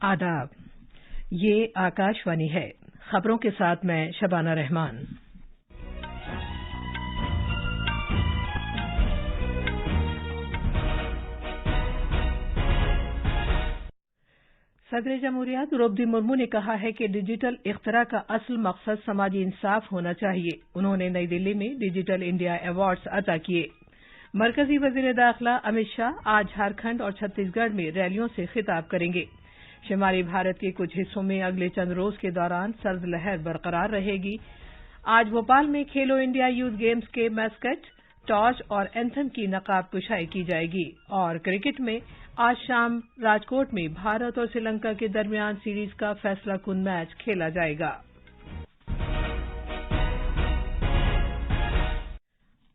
आदाब। ये आकाशवाणी है। खबरों के साथ मैं शबाना रहमान। सदर जमहूरिया द्रौपदी मुर्मू ने कहा है कि डिजिटल इख्तरा का असल मकसद समाजी इंसाफ होना चाहिए। उन्होंने नई दिल्ली में डिजिटल इंडिया अवार्ड्स अता किए। मरकजी वजीर दाखिला अमित शाह आज झारखंड और छत्तीसगढ़ में रैलियों से खिताब करेंगे। शुमारी भारत के कुछ हिस्सों में अगले चंद रोज के दौरान सर्द लहर बरकरार रहेगी। आज भोपाल में खेलो इंडिया यूथ गेम्स के मैस्कट, टॉर्च और एंथम की नकाब कुशाई की जाएगी। और क्रिकेट में आज शाम राजकोट में भारत और श्रीलंका के दरमियान सीरीज का फैसला कुन मैच खेला जाएगा।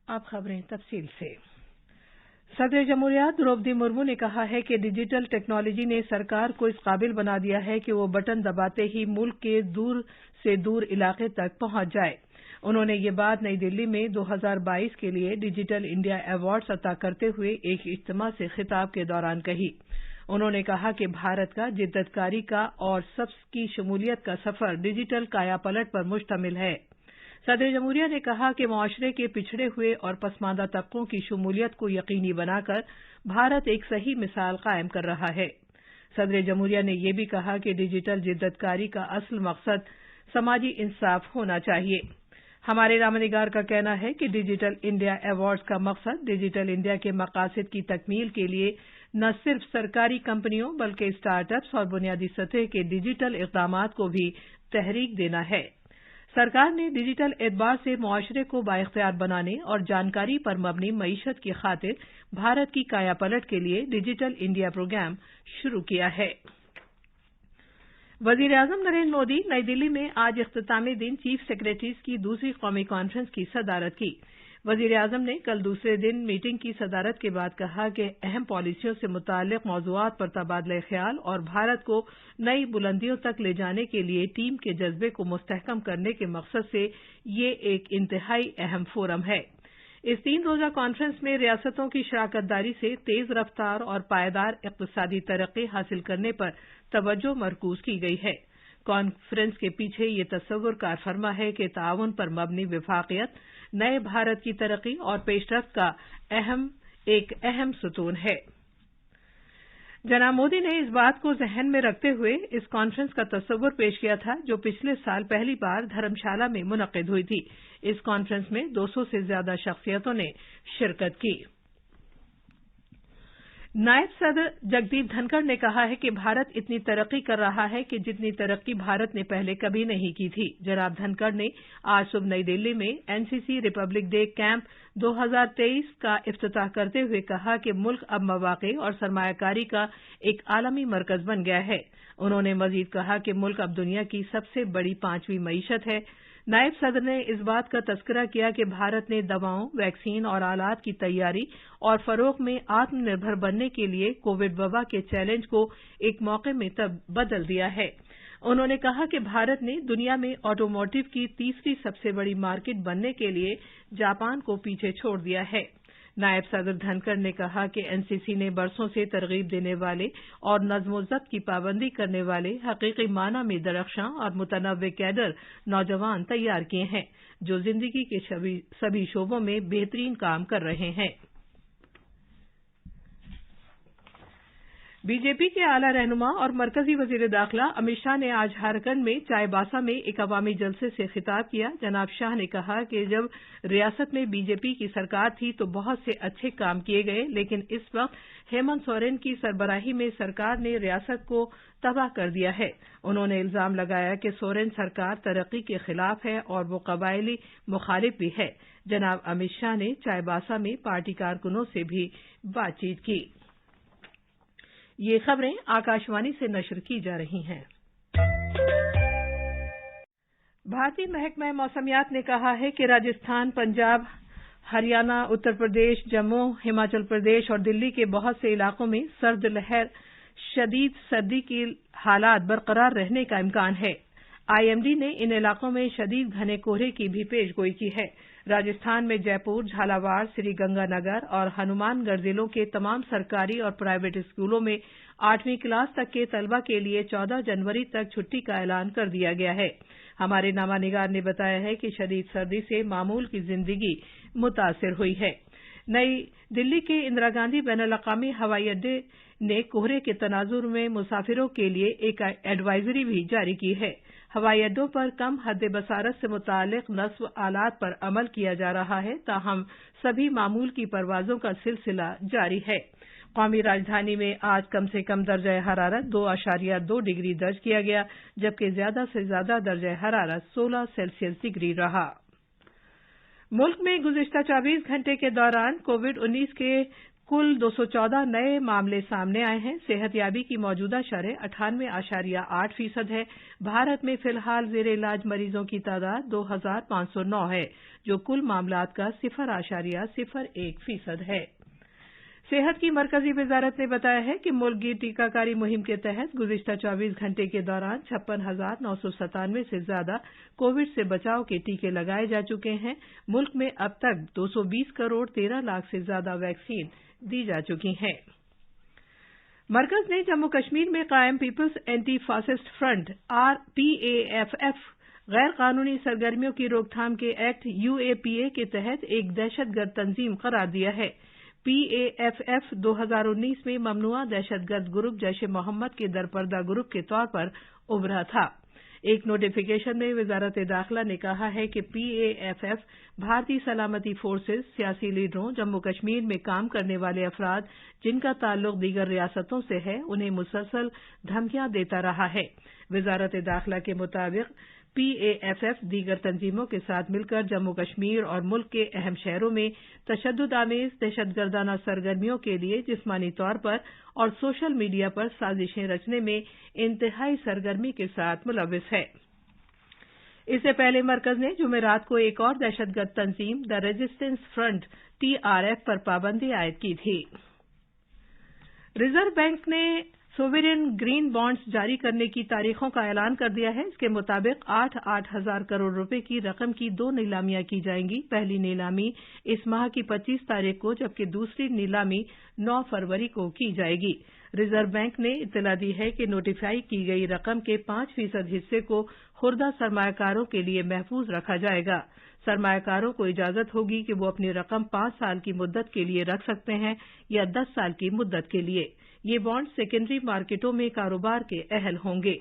अब खबरें तफसील से। सदर जमहूरिया द्रौपदी मुर्मू ने कहा है कि डिजिटल टेक्नोलॉजी ने सरकार को इस काबिल बना दिया है कि वो बटन दबाते ही मुल्क के दूर से दूर इलाके तक पहुंच जाए। उन्होंने ये बात नई दिल्ली में 2022 के लिए डिजिटल इंडिया अवार्ड्स अता करते हुए एक इज्तिमा से खिताब के दौरान कही। उन्होंने कहा कि भारत का जिद्दतकारी का और सबकी शमूलियत का सफर डिजिटल कायापलट पर मुश्तमिल है। सदर जमहूरिया ने कहा कि मुआशरे के पिछड़े हुए और पसमानदा तबकों की शमूलियत को यकीनी बनाकर भारत एक सही मिसाल कायम कर रहा है। सदर जमहूरिया ने यह भी कहा कि डिजिटल जिद्दतकारी का असल मकसद समाजी इंसाफ होना चाहिए। हमारे रामनिगार का कहना है कि डिजिटल इंडिया अवार्ड्स का मकसद डिजिटल इंडिया के मकासद की तकमील के लिए न सिर्फ सरकारी कंपनियों बल्कि स्टार्टअप्स और बुनियादी सतह के डिजिटल इक़दामात को भी तहरीक देना है। सरकार ने डिजिटल एतबार से मुआशरे को बाइख्तियार बनाने और जानकारी पर मबनी मईशत की खातिर भारत की कायापलट के लिए डिजिटल इंडिया प्रोग्राम शुरू किया है। वजीर आजम नरेंद्र मोदी नई दिल्ली में आज इख्तितामी दिन चीफ सेक्रेटरीज की दूसरी कौमी कॉन्फ्रेंस की सदारत की। वजीर आजम ने कल दूसरे दिन मीटिंग की सदारत के बाद कहा कि अहम पॉलिसियों से मुताल्लिक मौज़ूआत पर तबादला ख्याल और भारत को नई बुलंदियों तक ले जाने के लिए टीम के जज्बे को मुस्तहकम करने के मकसद से ये एक इंतहाई अहम फोरम है। इस 3 रोज़ा कॉन्फ्रेंस में रियासतों की शराकतदारी से तेज रफ्तार और पायदार इक़्तिसादी तरक्की हासिल करने पर तवज्जो मरकूज की गई है। कॉन्फ्रेंस के पीछे ये तस्वुर कारफरमा है कि ताउन पर मबनी विफाकियत नए भारत की तरक्की और पेशरफ्त का एक अहम सुतून है। जनाब मोदी ने इस बात को जहन में रखते हुए इस कॉन्फ्रेंस का तस्वुर पेश किया था जो पिछले साल पहली बार धर्मशाला में मुनक़िद हुई थी। इस कॉन्फ्रेंस में 200 से ज्यादा शख्सियतों ने शिरकत की। नायब सदर जगदीप धनखड़ ने कहा है कि भारत इतनी तरक्की कर रहा है कि जितनी तरक्की भारत ने पहले कभी नहीं की थी। जनाब धनखड़ ने आज सुबह नई दिल्ली में एनसीसी रिपब्लिक डे कैंप 2023 का इफ्तिताह करते हुए कहा कि मुल्क अब मौक़े और सरमायाकारी का एक आलमी मरकज बन गया है। उन्होंने मजीद कहा कि मुल्क अब दुनिया की सबसे बड़ी 5वीं मईशत है। नायब सदर ने इस बात का तस्करा किया कि भारत ने दवाओं, वैक्सीन और आलात की तैयारी और फरोग में आत्मनिर्भर बनने के लिए कोविड वबा के चैलेंज को एक मौके में बदल दिया है। उन्होंने कहा कि भारत ने दुनिया में ऑटोमोटिव की तीसरी सबसे बड़ी मार्केट बनने के लिए जापान को पीछे छोड़ दिया है। नायब सदर धनखड़ ने कहा कि एनसीसी ने बरसों से तरगीब देने वाले और नज़्म-ओ-ज़ब्त की पाबंदी करने वाले हकीकी माना में दरख्शां और मुतनव्वे कैडर नौजवान तैयार किए हैं जो जिंदगी के सभी शोबों में बेहतरीन काम कर रहे हैं। बीजेपी के आला रहनुमा और मरकजी वजीर दाखिला अमित शाह ने आज झारखंड में चाईबासा में एक अवामी जलसे से खिताब किया। जनाब शाह ने कहा कि जब रियासत में बीजेपी की सरकार थी तो बहुत से अच्छे काम किए गए, लेकिन इस वक्त हेमंत सोरेन की सरबराही में सरकार ने रियासत को तबाह कर दिया है। उन्होंने इल्जाम लगाया कि सोरेन सरकार तरक्की के खिलाफ है और वो कबायली मुखालिफ भी है। जनाब अमित शाह ने चाईबासा में पार्टी कारकुनों से भी बातचीत की। ये खबरें आकाशवाणी से नशर की जा रही हैं। भारतीय महकमा मौसमियात ने कहा है कि राजस्थान, पंजाब, हरियाणा, उत्तर प्रदेश, जम्मू, हिमाचल प्रदेश और दिल्ली के बहुत से इलाकों में सर्द लहर, शदीद सर्दी के हालात बरकरार रहने का इम्कान है। IMD ने इन इलाकों में शदीद घने कोहरे की भी पेशगोई की है। राजस्थान में जयपुर, झालावाड़, श्रीगंगानगर और हनुमानगढ़ जिलों के तमाम सरकारी और प्राइवेट स्कूलों में 8वीं क्लास तक के तलबा के लिए 14 जनवरी तक छुट्टी का ऐलान कर दिया गया है। हमारे नामानिगार ने बताया है कि शदीद सर्दी से मामूल की जिंदगी मुतासिर हुई है। नई दिल्ली के इंदिरा गांधी बैनुल-अक़वामी हवाई अड्डे ने कोहरे के तनाजुर में मुसाफिरों के लिए एक एडवाइजरी भी जारी की है। हवाई अड्डों पर कम हद बसारत से मुतालिक नस्ब आलात पर अमल किया जा रहा है, ताहम सभी मामूल की परवाजों का सिलसिला जारी है। कौमी राजधानी में आज कम से कम दर्जा हरारत 2.2 डिग्री दर्ज किया गया, जबकि ज्यादा से ज्यादा दर्जा हरारत 16 सेल्सियस डिग्री रहा। मुल्क में गुज़िश्ता 24 घंटे के दौरान कोविड-19 के कुल 214 नए मामले सामने आए हैं। सेहतयाबी की मौजूदा शरह 98.8% है। भारत में फिलहाल ज़ेर इलाज मरीजों की तादाद 2509 है, जो कुल मामलात का 0.01% है। सेहत की मरकजी वजारत ने बताया है कि मुल्क की टीकाकारी मुहिम के तहत गुज़िश्ता 24 घंटे के दौरान 56,997 से ज्यादा कोविड से बचाव के टीके लगाए जा चुके हैं। मुल्क में अब तक 220 करोड़ 13 लाख से ज्यादा वैक्सीन दी जा चुकी हैं। मरकज ने जम्मू कश्मीर में कायम people's anti fascist front PAFF गैर कानूनी सरगर्मियों की रोकथाम के एक्ट UAPA के तहत एक दहशतगर्द तंजीम करार दिया है। PAFF 2019 में ममनुआ दहशतगर्द ग्रुप जैश-ए-मोहम्मद के दरपर्दा ग्रुप के तौर पर उभरा था। एक नोटिफिकेशन में वजारत दाखिला ने कहा है कि PAFF भारतीय सलामती फोर्सेज, सियासी लीडरों, जम्मू कश्मीर में काम करने वाले अफराद जिनका ताल्लुक दीगर रियासतों से है, उन्हें मुसलसल धमकियां देता रहा है। वजारत दाखिला के मुताबिक PAFF दीगर तंजीमों के साथ मिलकर जम्मू कश्मीर और मुल्क के अहम शहरों में तशद्दुद आमेज दहशतगर्दाना सरगर्मियों के लिए जिस्मानी तौर पर और सोशल मीडिया पर साजिशें रचने में इंतहाई सरगर्मी के साथ मुलविस है। इससे पहले मरकज ने जुमेरात को एक और दहशतगर्द तंजीम द रेजिस्टेंस फ्रंट TRF पर पाबंदी आयद की थी। रिजर्व बैंक ने सोवरेन ग्रीन बॉन्ड्स जारी करने की तारीखों का ऐलान कर दिया है। इसके मुताबिक 8-8 हजार करोड़ रुपए की रकम की 2 नीलामियां की जाएंगी। पहली नीलामी इस माह की 25 तारीख को, जबकि दूसरी नीलामी 9 फरवरी को की जाएगी। रिजर्व बैंक ने इत्तला दी है कि नोटिफाई की गई रकम के 5% हिस्से को खुर्दा सरमायाकारों के लिए महफूज रखा जाएगा। सरमायाकारों को इजाजत होगी कि वो अपनी रकम 5 साल की मुद्दत के लिए रख सकते हैं या 10 साल की मुद्दत के लिए। ये बॉन्ड सेकेंडरी मार्केटों में कारोबार के अहल होंगे।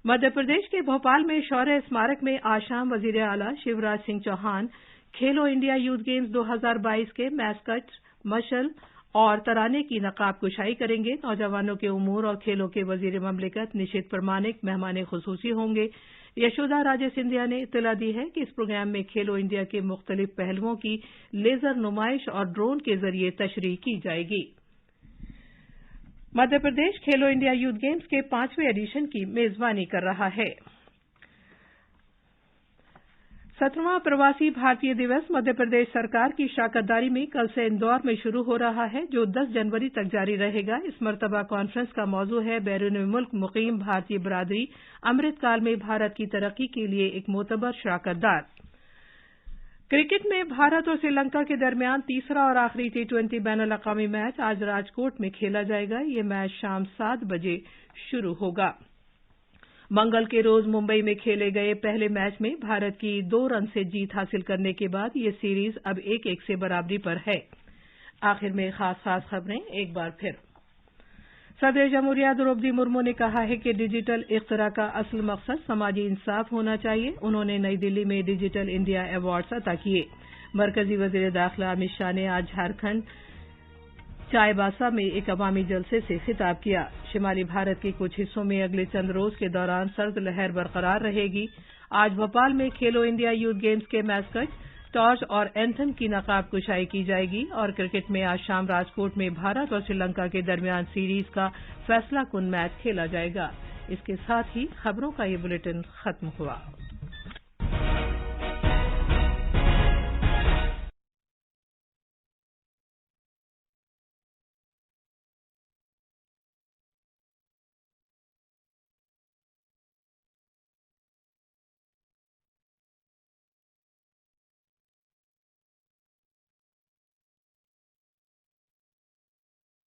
मध्य प्रदेश के भोपाल में शौर्य स्मारक में आज शाम वजीर आला शिवराज सिंह चौहान खेलो इंडिया यूथ गेम्स 2022 के मैस्कट, मशल और तराने की नकाब कुशाई करेंगे। नौजवानों के उमूर और खेलों के वजीर ममलिकत निशित प्रमाणिक मेहमान खुसूसी होंगे। यशोदा राजे सिंधिया ने इत्तला दी है कि इस प्रोग्राम में खेलो इंडिया के मुख्तलिफ पहलुओं की लेजर नुमाइश और ड्रोन के जरिए तशरीह की जाएगी। मध्य प्रदेश खेलो इंडिया यूथ गेम्स के 5वें एडिशन की मेजबानी कर रहा है। 17वां प्रवासी भारतीय दिवस मध्य प्रदेश सरकार की शराकतदारी में कल से इंदौर में शुरू हो रहा है, जो 10 जनवरी तक जारी रहेगा। इस मरतबा कॉन्फ्रेंस का मौजू है बैरून मुल्क मुकीम भारतीय बरादरी अमृतकाल में भारत की तरक्की के लिए एक मोतबर शराकतदार। क्रिकेट में भारत और श्रीलंका के दरमियान तीसरा और आखिरी T20 बैनुल-अक़वामी मैच आज राजकोट में खेला जाएगा। ये मैच शाम 7 बजे शुरू होगा। मंगल के रोज मुंबई में खेले गए पहले मैच में भारत की 2 रन से जीत हासिल करने के बाद ये सीरीज अब 1-1 से बराबरी पर है। आखिर में खास खबरें एक बार फिर। सदर जमहूरिया द्रौपदी मुर्मू ने कहा है कि डिजिटल इख्तरा का असल मकसद समाजी इंसाफ होना चाहिए। उन्होंने नई दिल्ली में डिजिटल इंडिया अवार्ड्स अता किए। मरकजी वजीर दाखिला अमित शाह ने आज झारखंड चाईबासा में एक अवामी जलसे से खिताब किया। शिमाली भारत के कुछ हिस्सों में अगले चंद रोज के दौरान सर्द लहर बरकरार रहेगी। आज भोपाल में खेलो इंडिया यूथ गेम्स के मैस्कट, टॉर्च और एंथम की नकाब कुशाई की जाएगी। और क्रिकेट में आज शाम राजकोट में भारत और श्रीलंका के दरमियान सीरीज का फैसला कुन मैच खेला जाएगा। इसके साथ ही खबरों का ये बुलेटिन खत्म हुआ।